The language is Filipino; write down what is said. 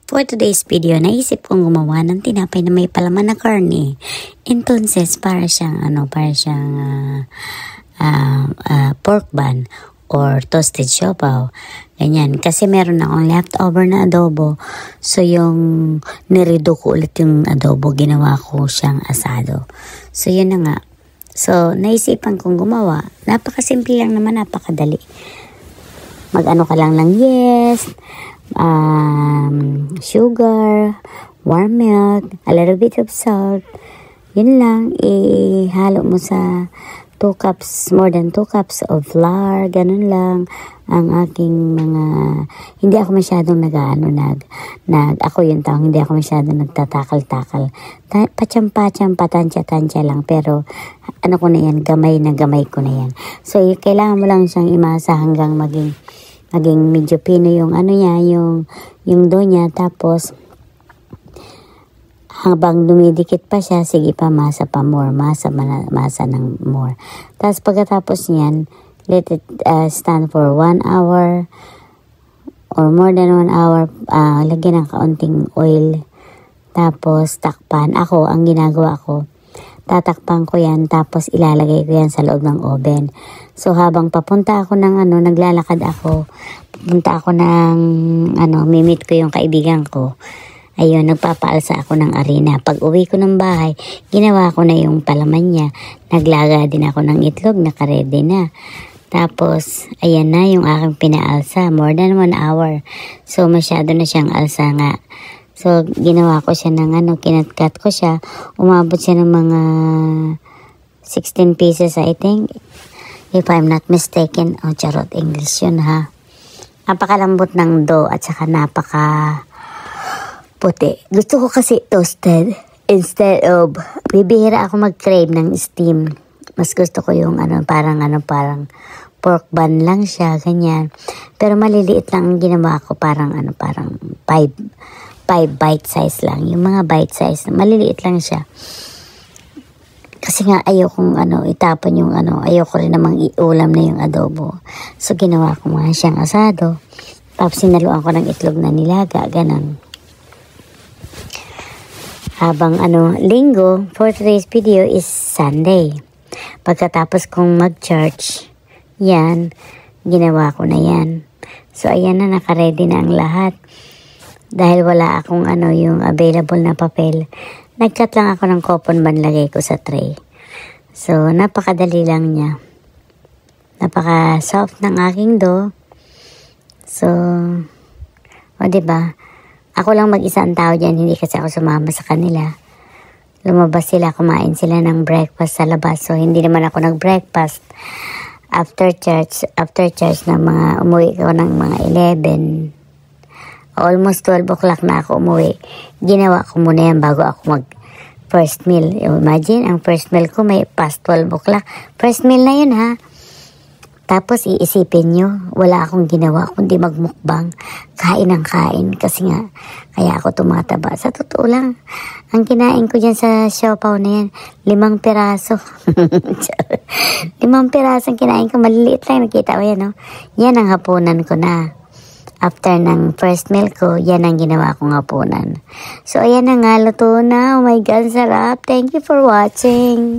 For today's video, naisip kong gumawa ng tinapay na may palaman na karne. Entonces, para siyang pork bun or toasted siopaw. Ganyan. Kasi meron akong leftover na adobo. So, yung niredo ko ulit yung adobo, ginawa ko siyang asado. So, yun na nga. So, naisipan kong gumawa. Napakasimple lang naman, napakadali. Mag-ano ka lang ng sugar, warm milk, a little bit of salt. Yun lang, ihalo mo sa 2 cups, more than 2 cups of flour. Ganun lang ang aking mga, hindi ako masyadong ako yung taong hindi ako masyadong nagtatakal-takal. Pacham-pacham, patansya-tansya lang. Pero, ano ko na yan, gamay na gamay ko na yan. So, kailangan mo lang siyang imasa hanggang maging medyo pino yung yung dough niya. Tapos, habang dumidikit pa siya, sige pa, masa pa more, masa ng more. Tapos pagkatapos niyan, let it stand for 1 hour or more than 1 hour. Lagyan ng kaunting oil. Tapos takpan. Ang ginagawa ko, tatakpan ko yan, tapos ilalagay ko yan sa loob ng oven. So, habang papunta ako naglalakad ako, papunta ako mimit ko yung kaibigan ko. Ayun, nagpapaalsa ako ng arena. Pag uwi ko ng bahay, ginawa ko na yung palaman niya. Naglaga din ako ng itlog, nakaredy na. Tapos, ayan na yung aking pinaalsa, more than 1 hour. So, masyado na siyang alsa nga. So, ginawa ko siya ng kinatkat ko siya. Umabot siya ng mga 16 pieces, I think. If I'm not mistaken. Oh, charot, English yun, ha. Napakalambot ng dough at saka puti. Gusto ko kasi toasted instead of, bibihira ako mag-crave ng steam. Mas gusto ko yung parang pork bun lang siya, ganyan. Pero maliliit lang ang ginawa ko, parang 5 bite size lang. Yung mga bite size, maliliit lang siya. Kasi nga ayokong itapon yung ayoko rin namang iulam na yung adobo. So ginawa ko nga siyang asado. Tapos sinaluan ko ng itlog na nilaga, ganun. Habang linggo, for today's video is Sunday. Pagkatapos kong mag-church, yan, ginawa ko na yan. So ayan na, naka-ready na ang lahat. Dahil wala akong yung available na papel, nag-cut lang ako ng coupon bun, lagay ko sa tray. So, napakadali lang niya. Napaka-soft ng aking dough. So, diba? Ako lang mag-isa ang tao dyan, hindi kasi ako sumama sa kanila. Lumabas sila, kumain sila ng breakfast sa labas. So, hindi naman ako nag-breakfast. After church na umuwi ko ng mga 11. Almost 12 o'clock na ako umuwi. Ginawa ko muna yan bago ako first meal. Imagine, ang first meal ko may past 12 o'clock. First meal na yun, ha? Tapos iisipin nyo, wala akong ginawa kundi magmukbang. Kain ng kain. Kasi nga, kaya ako tumataba. Sa totoo lang, ang kinain ko dyan sa siopaw na yan, 5 piraso. 5 piraso ang kinain ko. Maliliit lang, nakita mo yan, no? Yan ang hapunan ko na. After ng first meal ko, yan ang ginawa kong hapunan. So, ayan na nga, luto na. Oh my God, sarap. Thank you for watching.